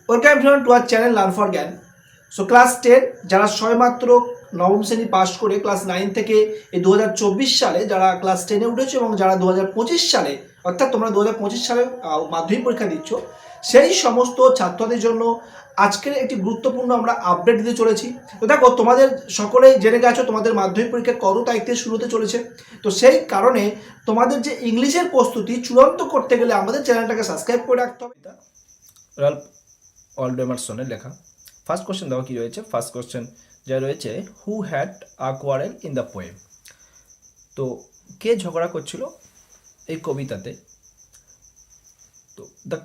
Welcome everyone to our channel learn for জ্ঞান। So class 10 যারা সবেমাত্র নবম শ্রেণী পাস করে ক্লাস 9 থেকে এই 2024 সালে যারা ক্লাস 10-এ উঠেছে এবং যারা 2025 সালে অর্থাৎ তোমরা 2025 সালে মাধ্যমিক পরীক্ষা দিচ্ছ, সেই সমস্ত ছাত্রদের জন্য আজকের একটি গুরুত্বপূর্ণ আমরা আপডেট দিতে চলেছি। তো দেখো, তোমাদের সকলেই জেনে গেছো তোমাদের মাধ্যমিক পরীক্ষা কত তারিখ থেকে শুরু হতে চলেছে। তো সেই কারণে তোমাদের যে ইংলিশের প্রস্তুতি চূড়ান্ত করতে গেলে আমাদের চ্যানেলটাকে সাবস্ক্রাইব করে রাখতে হবে। রাল্ফ ওয়ালডো লেখা। ফার্স্ট কোশ্চেন দেখো কি রয়েছে। ফার্স্ট কোশ্চেন যা রয়েছে, who had a quarrel in the poem. তো কে ঝগড়া করছিল এই কবিতাতে? তো the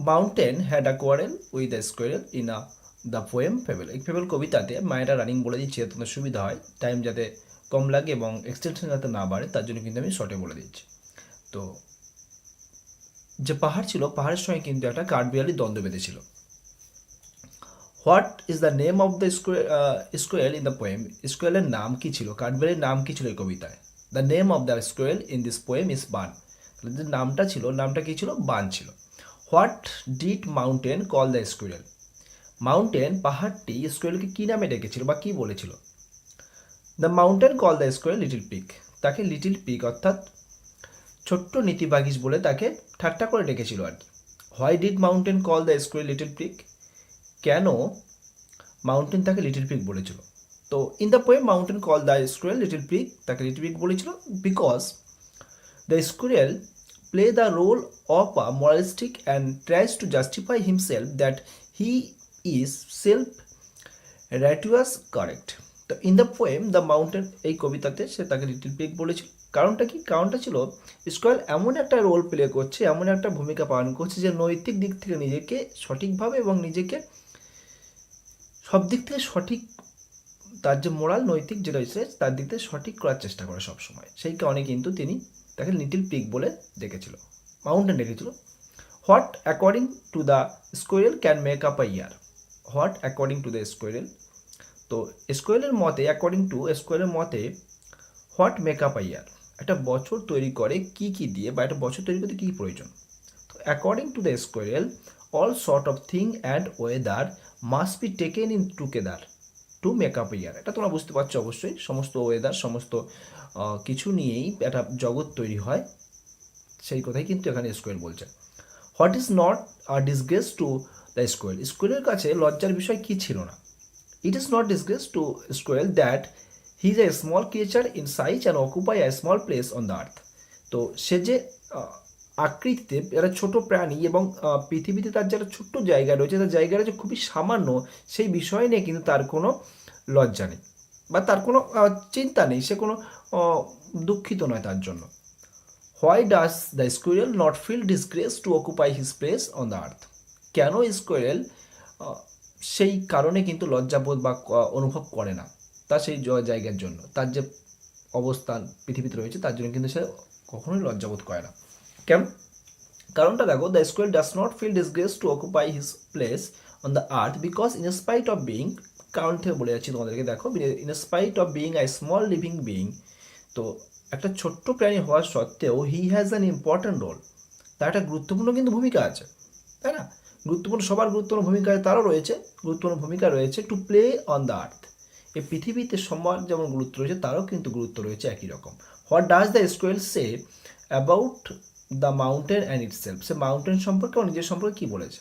mountain had a quarrel with the squirrel in a the poem fable. এই ফেবেল কবিতাতে মায়েরা রানিং বলে দিচ্ছি, তোমাদের সুবিধা হয়, টাইম যাতে কম লাগে এবং এক্সটেনশন যাতে না বাড়ে, তার জন্য কিন্তু আমি শর্টে বলে দিচ্ছি। তো যে পাহাড় ছিল, পাহাড়ের সঙ্গে কিন্তু একটা কাঠবিড়ালি দ্বন্দ্ব বেঁধেছিল। What is the name of the squirrel in the poem. স্কোয়েলের নাম কি ছিল, কাঠবিড়ালির নাম কি ছিল এই কবিতায়? The name of the squirrel in this poem is Bun. যে নামটা ছিল, নামটা কি ছিল? বান ছিল। What did mountain call the squirrel. Mountain পাহাড়টি স্কোয়েলকে কী নামে ডেকেছিল বা কী বলেছিল? The mountain call the squirrel little prig. তাকে লিটিল পিক অর্থাৎ ছোট্ট নীতিবাগিস বলে তাকে ঠাট্টা করে ডেকেছিল আর কি। Why did mountain call the squirrel little prig. কেন মাউন্টেন তাকে লিটিল পিক বলেছিল? তো in the poem mountain call the squirrel little prig, তাকে লিটিল পিক বলেছিল because the squirrel play the role of a moralistic and tries to justify himself that he is self righteous correct. তো in the poem the mountain, এই কবিতাতে সে তাকে little prig বলেছিল। কারণটা কি? কারণটা ছিল স্কোয়েল এমন একটা রোল প্লে করছে, এমন একটা ভূমিকা পালন করছে যে নৈতিক দিক থেকে নিজেকে সঠিকভাবে এবং নিজেকে সব দিক থেকে সঠিক, তার যে মোরাল নৈতিক যে রয়েছে তার দিক থেকে সঠিক করার চেষ্টা করে সবসময়। সেই কারণে কিন্তু তিনি তাকে লিটিল পিক বলে ডেকেছিল, মাউন্টেন ডেকেছিল। What according to the squirrel can make up a year. What according to the squirrel, তো স্কোয়েলের মতে, অ্যাকর্ডিং টু স্কোয়েলের মতে, what make up a year, একটা বছর তৈরি করে কি কি দিয়ে, বা একটা বছর তৈরি করতে কী কী প্রয়োজন। তো according to the squirrel all sort of thing and weather must be taken in together to make up year. এটা তোমরা বুঝতে পারছো অবশ্যই, সমস্ত ওয়েদার, সমস্ত কিছু নিয়েই একটা জগৎ তৈরি হয়, সেই কথাই কিন্তু এখানে স্কোয়েল বলছে। What is not a disgrace to the squirrel. স্কোয়েলের কাছে লজ্জার বিষয় কি ছিল না? It is not disgrace to squirrel that he is a small creature in size and occupy a small place on the earth. তো সে যে আকৃতিতে একটা ছোট প্রাণী এবং পৃথিবীতে তার যারা ছোট্ট জায়গা রয়েছে, তার জায়গা রয়েছে খুবই সামান্য, সেই বিষয় নিয়ে কিন্তু তার কোনো লজ্জা নেই বা তার কোনো চিন্তা নেই, সে কোনো দুঃখিত নয় তার জন্য। Why does the squirrel not feel disgrace to occupy his place on the earth. কেন স্কোয়েল সেই কারণে কিন্তু লজ্জাবোধ বা অনুভব করে না তার সেই জায়গার জন্য, তার যে অবস্থান পৃথিবীতে রয়েছে তার জন্য কিন্তু সে কখনোই লজ্জাবোধ করে না। কেন? কারণটা দেখো, the squirrel does not feel disgrace to occupy his place on the earth because in spite of being, কারণ থেকে বলে যাচ্ছি তোমাদেরকে, দেখো, in spite of being a small living being, তো একটা ছোট্ট প্রাণী হওয়ার সত্ত্বেও he has an important role, তার একটা গুরুত্বপূর্ণ কিন্তু ভূমিকা আছে, তাই না? গুরুত্বপূর্ণ, সবার গুরুত্বপূর্ণ ভূমিকা তারও রয়েছে, গুরুত্বপূর্ণ ভূমিকা রয়েছে টু প্লে অন দ্য আর্থ। এই পৃথিবীতে সবার যেমন গুরুত্ব রয়েছে তারও কিন্তু গুরুত্ব রয়েছে একই রকম। What does the squirrel say about the mountain and itself. সে মাউন্টেন সম্পর্কে ও নিজের সম্পর্কে কী বলেছে?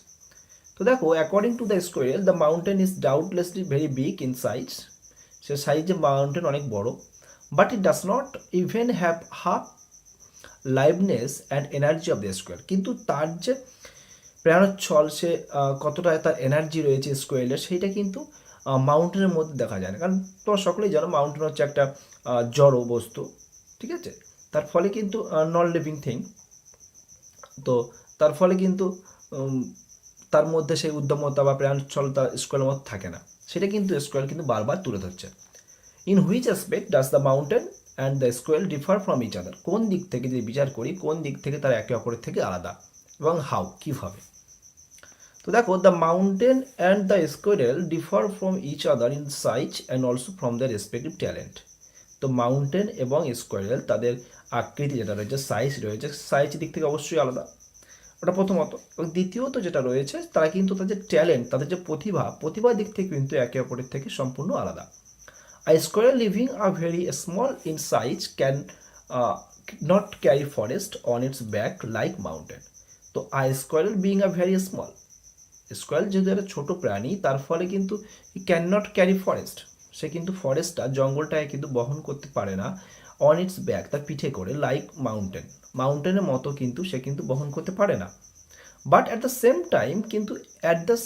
তো দেখো, according to the squirrel the mountain is doubtlessly very big in size. সে সাইজে মাউন্টেন অনেক বড়, but it does not even have half liveliness and energy of the squirrel. কিন্তু তার যে প্রাণোচ্ছল, সে কতটা তার এনার্জি রয়েছে স্কোয়েলের, সেইটা কিন্তু মাউন্টেনের মধ্যে দেখা যায় না। কারণ তোমরা সকলেই জানো মাউন্টেন হচ্ছে একটা জড় বস্তু, ঠিক আছে? তার ফলে কিন্তু নন লিভিং থিং, তো তার ফলে কিন্তু তার মধ্যে সেই উদ্যমতা বা প্রাণোচ্ছলতা স্কোয়েলের মধ্যে থাকে না, সেটা কিন্তু স্কোয়েল কিন্তু বারবার তুলে ধরছে। In which aspect does the mountain and the squirrel differ from each other. কোন দিক থেকে যদি বিচার করি, কোন দিক থেকে তারা একে অপরের থেকে আলাদা, এবং হাউ, কীভাবে। তো দেখো, the mountain and the squirrel differ from each other in size and also from the respective talent. তো মাউন্টেন এবং স্কোয়েল তাদের আকৃতি যেটা রয়েছে, সাইজ রয়েছে, সাইজ দিক থেকে অবশ্যই আলাদা, ওটা প্রথমত। এবং দ্বিতীয়ত যেটা রয়েছে, তারা কিন্তু তাদের ট্যালেন্ট, তাদের যে প্রতিভার দিক থেকে কিন্তু একে অপরের থেকে সম্পূর্ণ আলাদা। A squirrel living a very small in size can not carry forest on its back like mountain. তো a squirrel being a very small, স্কোয়াল যেহেতু একটা ছোট প্রাণী, তার ফলে কিন্তু ক্যান নট ক্যারি ফরেস্ট, সে কিন্তু ফরেস্টটা, জঙ্গলটাকে কিন্তু বহন করতে পারে না অন ইটস ব্যাক, তার পিঠে করে, লাইক মাউন্টেনের মতো কিন্তু সে কিন্তু বহন করতে পারে না। But at the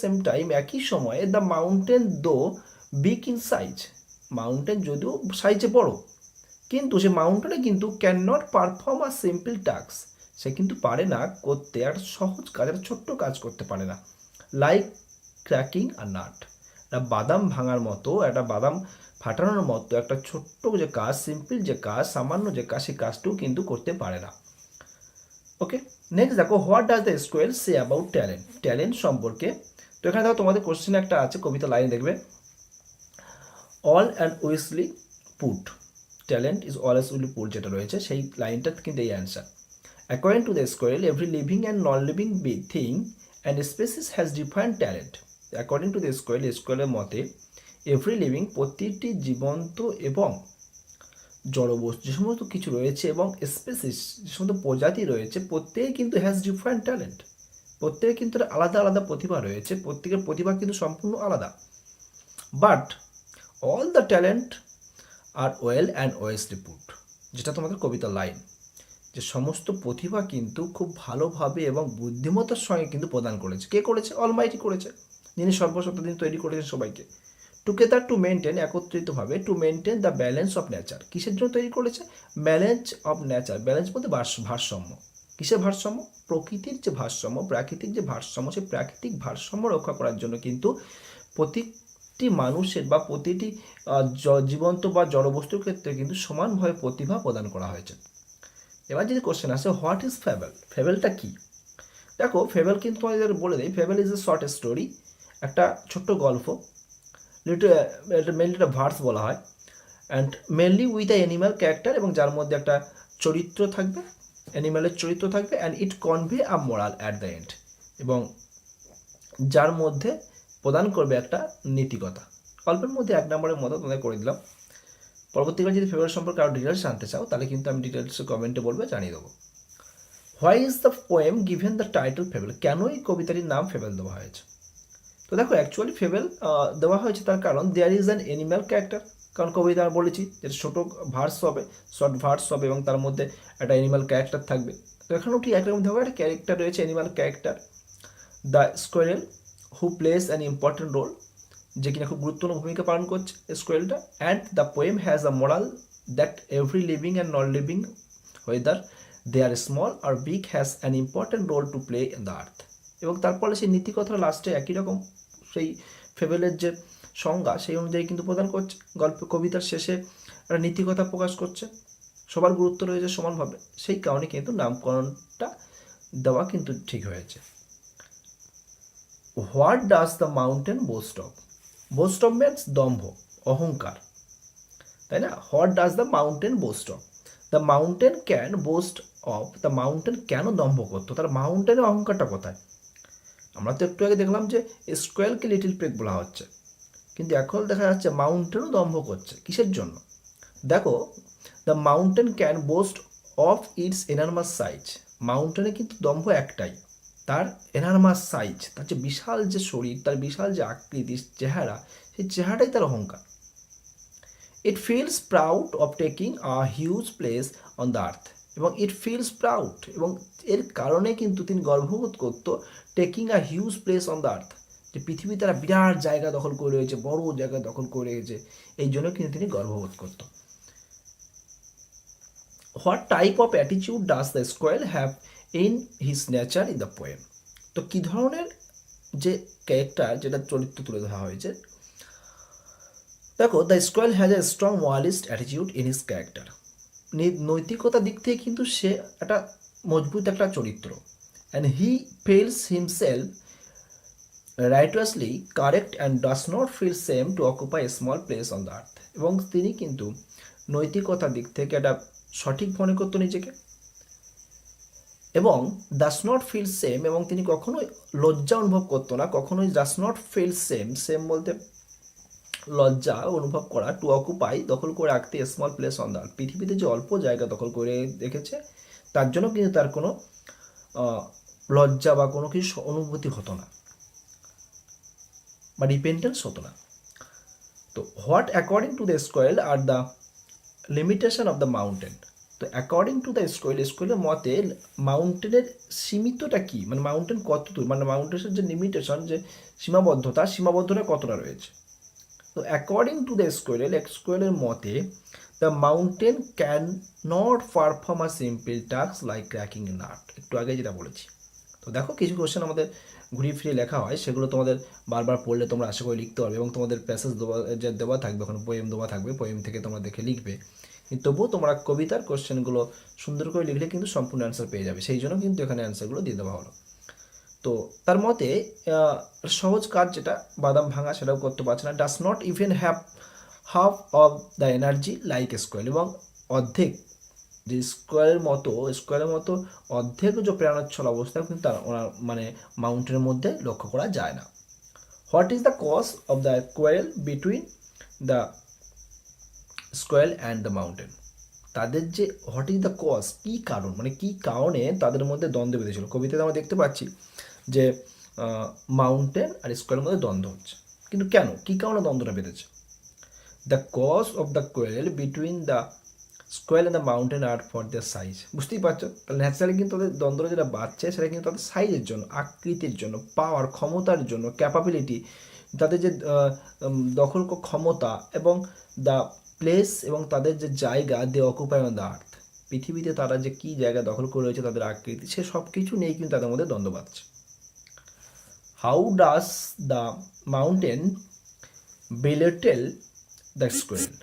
same time একই সময়ে the mountain though big in size, mountain যদিও সাইজে বড়, কিন্তু সে মাউন্টেনে কিন্তু can not perform a simple task, সে কিন্তু পারে না করতে একটা সহজ কাজ, একটা ছোট্ট কাজ করতে পারে না, লাইক ক্র্যাকিং আ নাট, একটা বাদাম ভাঙার মতো, একটা বাদাম ফাটানোর মতো একটা ছোট্ট যে কাজ, সিম্পল যে কাজ, সামান্য যে কাজ, সেই কাজটিও কিন্তু করতে পারে না। ওকে, নেক্সট দেখো, what does the squirrel say about talent সম্পর্কে। তো এখানে দেখো তোমাদের কোশ্চেন একটা আছে, কবিতা লাইন দেখবে, all and wisely put, talent is always wisely put, যেটা রয়েছে সেই লাইনটা কিন্তু এই answer. According to the squirrel every living and non living thing and species has different talent. According to the স্কোয়েলের মতে এভরি লিভিং, প্রতিটি জীবন্ত এবং জড়বস্তু যে সমস্ত কিছু রয়েছে, এবং স্পেসিস যে সমস্ত প্রজাতি রয়েছে, প্রত্যেকে কিন্তু হ্যাজ ডিফারেন্ট ট্যালেন্ট, প্রত্যেকের কিন্তু আলাদা আলাদা প্রতিভা রয়েছে, প্রত্যেকের প্রতিভা কিন্তু সম্পূর্ণ আলাদা। But all the talent are well and wisely put, যেটা তোমাদের কবিতার লাইন, যে সমস্ত প্রতিভা কিন্তু খুব ভালোভাবে এবং বুদ্ধিমত্তার সঙ্গে কিন্তু প্রদান করেছে। কে করেছে? অলমাইটি করেছে, যিনি সর্বসত্তা দিন তৈরি করেছেন সবাইকে। টুগেদার টু মেনটেন, একত্রিতভাবে, to maintain the balance of nature, কিসের জন্য তৈরি করেছে? ব্যালেন্স অফ নেচার, ব্যালেন্স বলতে ভারসাম্য, কিসের ভারসাম্য? প্রকৃতির যে ভারসাম্য, প্রাকৃতিক যে ভারসাম্য, সেই প্রাকৃতিক ভারসাম্য রক্ষা করার জন্য কিন্তু প্রতিটি মানুষের বা প্রতিটি জীবন্ত বা জড়বস্তুর ক্ষেত্রে কিন্তু সমানভাবে প্রতিভা প্রদান করা হয়েছে। এবার যদি কোশ্চেন আসে, হোয়াট ইজ ফেবেল, ফেবেলটা কি? দেখো, ফেবেল কিন্তু তোমাদের বলে দেয়, fable is a short story, একটা ছোট্ট গল্প, মেনলি একটা ভার্স বলা হয়, and mainly with a animal character, এবং যার মধ্যে একটা চরিত্র থাকবে, অ্যানিম্যালের চরিত্র থাকবে, and it convey a moral at the end, এবং যার মধ্যে প্রদান করবে একটা নীতিকথা। গল্পের মধ্যে 1 নম্বরের মতো তোমাদের করে দিলাম। পরবর্তীকালে যদি ফেবেল সম্পর্কে আরও ডিটেলস জানতে চাও, তাহলে কিন্তু আমি ডিটেলস কমেন্টে বলবে, জানিয়ে দেবো। Why is the poem given the title fable, কেন এই কবিতাটির নাম ফেবেল দেওয়া হয়েছে? তো দেখো, অ্যাকচুয়ালি ফেবেল দেওয়া হয়েছে তার কারণ, there is an animal character, কারণ কবিতা আমি বলেছি যে ছোটো ভার্স হবে, শর্ট ভার্স হবে, এবং তার মধ্যে একটা অ্যানিম্যাল ক্যারেক্টার থাকবে। তো এখানেও ঠিক একরকম ধরনের একটা ক্যারেক্টার রয়েছে, animal character, the squirrel, who play an important role, যে কিনা খুব গুরুত্বপূর্ণ ভূমিকা পালন করছে স্কোয়েলটা। And the poem has a moral that every living and non living, whether they are small or big, has an important role to play in the earth. এবং তারপরে সেই নীতিকথা লাস্টে একই রকম, সেই ফেবেলের যে সংজ্ঞা সেই অনুযায়ী কিন্তু প্রদান করছে, কবিতার শেষে একটা নীতিকথা প্রকাশ করছে, সবার গুরুত্ব রয়েছে সমানভাবে, সেই কারণে কিন্তু নামকরণটা দেওয়া কিন্তু ঠিক হয়েছে। What does the mountain boost of, boost of means দম্ভ, অহংকার, তাই না? What does the mountain boost of, the mountain can boast of, the mountain কেন দম্ভ করতো, তার মাউন্টেনের অহংকারটা কোথায়? আমরা তো একটু আগে দেখলাম যে স্কোয়েলকে লিটিল প্রেগ বলা হচ্ছে, কিন্তু এখন দেখা যাচ্ছে মাউন্টেনও দম্ভ করছে, কিসের জন্য? দেখো, the mountain can boast of its enormous size, মাউন্টেনে কিন্তু দম্ভ একটাই, তার এনার্মাস সাইজ, তার যে বিশাল যে শরীর, তার বিশাল যে আকৃতি, চেহারা, সেই চেহারাটাই তার অহংকার। It feels proud of taking a huge place on the earth, এবং ইট ফিলস প্রাউড, এবং এর কারণে কিন্তু তিনি গর্ববোধ করতো, taking a huge place on the আর্থ, যে পৃথিবী তারা বিরাট জায়গা দখল করে রয়েছে, বড় জায়গা দখল করে রয়েছে, এই জন্য কিন্তু তিনি গর্ববোধ করত। What type of attitude does the squirrel have in his nature in the poem, তো কী ধরনের যে ক্যারেক্টার, যেটা চরিত্র তুলে ধরা হয়েছে, দেখো, the squirrel has a strong moralist attitude in his character, নৈতিকতার দিক থেকে কিন্তু সে একটা মজবুত একটা চরিত্র, and he feels himself righteously correct and does not feel same to occupy a small place on the earth, এবং তিনি কিন্তু নৈতিকতার দিক থেকে একটা সঠিক মনে করতো নিজেকে, এবং ডাস নট ফিল সেম, এবং তিনি কখনোই লজ্জা অনুভব করতো না, কখনোই does not feel same, same বলতে লজ্জা অনুভব করা, টু অকুপাই দখল করে রাখতে small place on the earth, পৃথিবীতে যে অল্প জায়গা দখল করে রেখেছে তার জন্য কিন্তু তার কোনো লজ্জা বা কোনো কিছু অনুভূতি হতো না বা রিপেন্টেন্স হতো না। তো what according to the squirrel are the limitation of the mountain, তো অ্যাকর্ডিং টু দ্য স্কোয়েলের মতে মাউন্টেনের সীমিতটা কি, মানে মাউন্টেন কত দূর, মানে মাউন্টেনের যে লিমিটেশন, যে সীমাবদ্ধতা কতটা রয়েছে। তো অ্যাকর্ডিং টু দ্য স্কোয়েলের মতে the mountain can not perform a simple task like cracking a nut, একটু আগে যেটা বলেছি। তো দেখো কিছু কোশ্চেন আমাদের ঘুরিয়ে ফিরিয়ে লেখা হয়, সেগুলো তোমাদের বারবার পড়লে তোমরা আশা করে লিখতে পারবে, এবং তোমাদের প্যাসেজ দেওয়া থাকবে, ওখানে পোয়েম দেওয়া থাকবে, পোয়েম থেকে তোমরা দেখে লিখবে। কিন্তু তবুও তোমরা কবিতার কোশ্চেনগুলো সুন্দর করে লিখলে কিন্তু সম্পূর্ণ অ্যান্সার পেয়ে যাবে, সেই জন্য কিন্তু এখানে অ্যান্সারগুলো দিয়ে দেওয়া হলো। তো তার মতে সহজ কাজ যেটা বাদাম ভাঙা, সেটাও করতে পারছে না। Does not even have half of the energy like square, এবং অর্ধেক যে স্কোয়ারের মতো অর্ধেক যে প্রাণোচ্ছল অবস্থা কিন্তু তার ওনার মানে মাউন্টেনের মধ্যে লক্ষ্য করা যায় না। What is the cause of the quarrel between the squirrel and the mountain, তাদের যে হোয়াট ইজ দ্য কজ, কী কারণ, মানে কী কারণে তাদের মধ্যে দ্বন্দ্ব বেঁধেছিল। কবিতাতে আমরা দেখতে পাচ্ছি যে মাউন্টেন আর স্কোয়ারের মধ্যে দ্বন্দ্ব হচ্ছে, কিন্তু কেন, কী কারণে দ্বন্দ্বটা বেঁধেছে। The cause of the quarrel between the squirrel and the mountain are for the size, বুঝতেই পারছো, তাহলে ন্যাচারালি কিন্তু তাদের দ্বন্দ্ব যেটা বাড়ছে সেটা কিন্তু তাদের সাইজের জন্য, আকৃতির জন্য, পাওয়ার ক্ষমতার জন্য, ক্যাপাবিলিটি, তাদের যে দখল ক্ষমতা, এবং দ্য প্লেস, এবং তাদের যে জায়গা, দে অকুপাই অন দ্য আর্থ, পৃথিবীতে তারা যে কী জায়গা দখল করে রয়েছে, তাদের আকৃতি, সে সব কিছু নিয়েই কিন্তু তাদের মধ্যে দ্বন্দ্ব বাড়ছে। How does the mountain belittle the squirrel,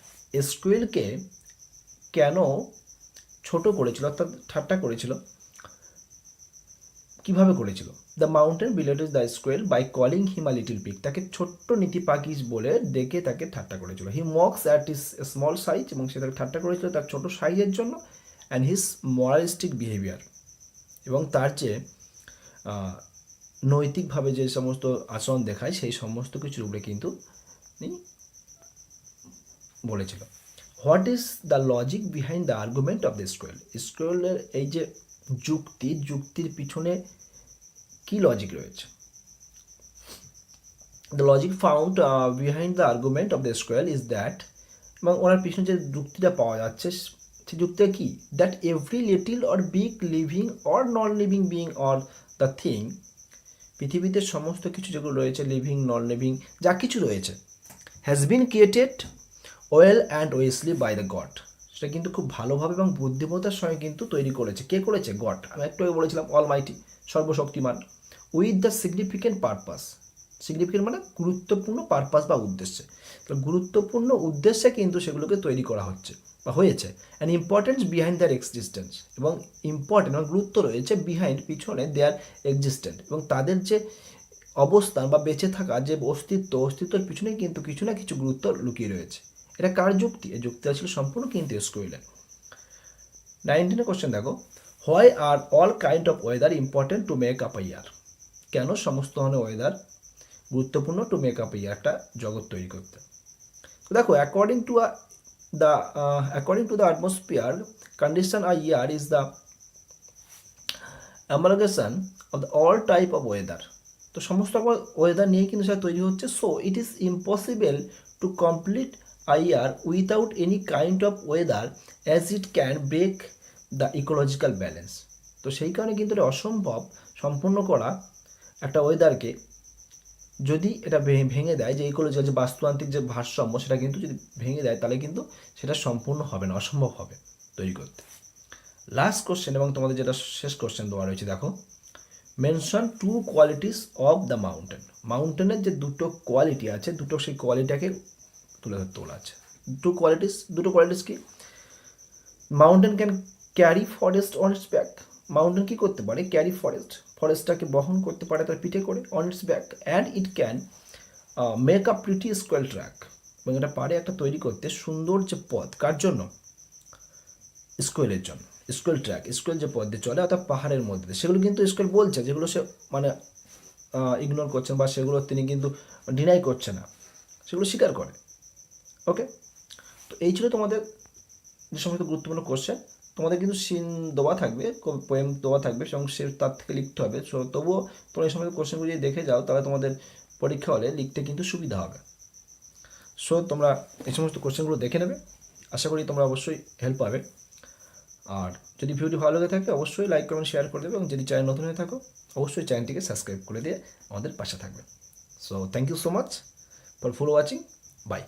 স্কোয়েলকে কেন ছোট করেছিল, অর্থাৎ ঠাট্টা করেছিল, কিভাবে করেছিল। The mountain belittled the squirrel by calling him a little pig, তাকে ছোট্ট নীতি পাখিস বলে ডেকে তাকে ঠাট্টা করেছিল। He mocks at his small size, এবং সে তাকে ঠাট্টা করেছিল তার ছোট সাইজের জন্য, অ্যান্ড হিজ মরালিস্টিক বিহেভিয়ার, এবং তার যে নৈতিকভাবে যে সমস্ত আচরণ দেখায় সেই সমস্ত কিছুর উপরে কিন্তু বলেছিল। What is the logic behind the argument of the স্কোয়েলের এই যে যুক্তির পিছনে কি লজিক রয়েছে। The logic found behind the argument of the squirrel is that, এবং ওনার পিছনে যে যুক্তিটা পাওয়া যাচ্ছে সেই যুক্তিটা কি, that every little or big living or non living being or the thing, পৃথিবীতে সমস্ত কিছু যেগুলো রয়েছে, লিভিং নন লিভিং যা কিছু রয়েছে, has been created well and wisely by the God, সেটা কিন্তু খুব ভালোভাবে এবং বুদ্ধিমত্তার সঙ্গে কিন্তু তৈরি করেছে, কে করেছে, গড, আমি একটু আগে বলেছিলাম অলমাইটি, সর্বশক্তিমান, with the significant purpose, significant মানে গুরুত্বপূর্ণ, পারপাস বা উদ্দেশ্যে, তো গুরুত্বপূর্ণ উদ্দেশ্যে কিন্তু সেগুলোকে তৈরি করা হচ্ছে বা হয়েছে। And importance behind their existence, এবং ইম্পর্টেন্ট এবং গুরুত্ব রয়েছে বিহাইন্ড পিছনে দেয়ার এক্সিস্টেন্ট, এবং তাদের যে অবস্থান বা বেঁচে থাকা যে অস্তিত্বের পিছনে কিন্তু কিছু না কিছু গুরুত্ব লুকিয়ে রয়েছে। এটা কার যুক্তি, এই যুক্তিটা ছিল সম্পূর্ণ কিন্তু স্কোয়েলের। 19 কোশ্চেন দেখো, why are all kind of weather important to make up a year, কেন সমস্ত ধরনের ওয়েদার গুরুত্বপূর্ণ টু মেক আপ ইয়ার, একটা জগৎ তৈরি করতে। তো দেখো according to the atmosphere condition a year is the amalgamation of the all type of weather, তো সমস্ত ওয়েদার নিয়ে কিন্তু সেটা তৈরি হচ্ছে। So it is impossible to complete a year without any kind of weather as it can break the ecological balance, তো সেই কারণে কিন্তু এটা অসম্ভব সম্পূর্ণ করা একটা ওয়েদারকে, যদি এটা ভেঙে দেয়, যে ইকোলজিক্যাল যে বাস্তুতান্ত্রিক যে ভারসাম্য সেটা কিন্তু যদি ভেঙে দেয়, তাহলে কিন্তু সেটা সম্পূর্ণ হবে না, অসম্ভব হবে তৈরি করতে। লাস্ট কোশ্চেন এবং তোমাদের যেটা শেষ কোশ্চেন দেওয়া রয়েছে, দেখো mention two qualities of the mountain, মাউন্টেনের যে দুটো কোয়ালিটি আছে, দুটো সেই কোয়ালিটিটাকে তুলে ধরতে বলা আছে। দুটো কোয়ালিটিস কি, mountain can carry forest on its back, mountain কী করতে পারে, ক্যারি ফরেস্টটাকে বহন করতে পারে তার পিঠে করে, on its back, and it can make a pretty square track, এবং এটা পারে একটা তৈরি করতে সুন্দর যে পথ, কার জন্য, স্কোয়েলের জন্য। স্কুয়েল ট্র্যাক, স্কুয়েল যে পথ দিয়ে চলে অর্থাৎ পাহাড়ের মধ্যে দিয়ে, সেগুলো কিন্তু স্কুয়েল বলছে, যেগুলো সে মানে ইগনোর করছেন বা সেগুলো তিনি কিন্তু ডিনাই করছে না, সেগুলো স্বীকার করে। ওকে, তো এই ছিল তোমাদের যে সমস্ত গুরুত্বপূর্ণ কোশ্চেন। তোমাদের কিন্তু সিন দেওয়া থাকবে, পোয়েম দেওয়া থাকবে এবং সে তার থেকে লিখতে হবে। সো তবুও তোমরা এই সমস্ত কোশ্চেনগুলো যদি দেখে যাও তাহলে তোমাদের পরীক্ষা হলে লিখতে কিন্তু সুবিধা হবে। সো তোমরা এই সমস্ত কোশ্চেনগুলো দেখে নেবে, আশা করি তোমরা অবশ্যই হেল্প পাবে। আর যদি ভিডিওটি ভালো লেগে থাকে অবশ্যই লাইক কমেন্ট শেয়ার করে দেবে, এবং যদি চ্যানেল নতুন হয়ে থাকো অবশ্যই চ্যানেলটিকে সাবস্ক্রাইব করে দিয়ে আমাদের পাশে থাকবে। So thank you so much for watching, by.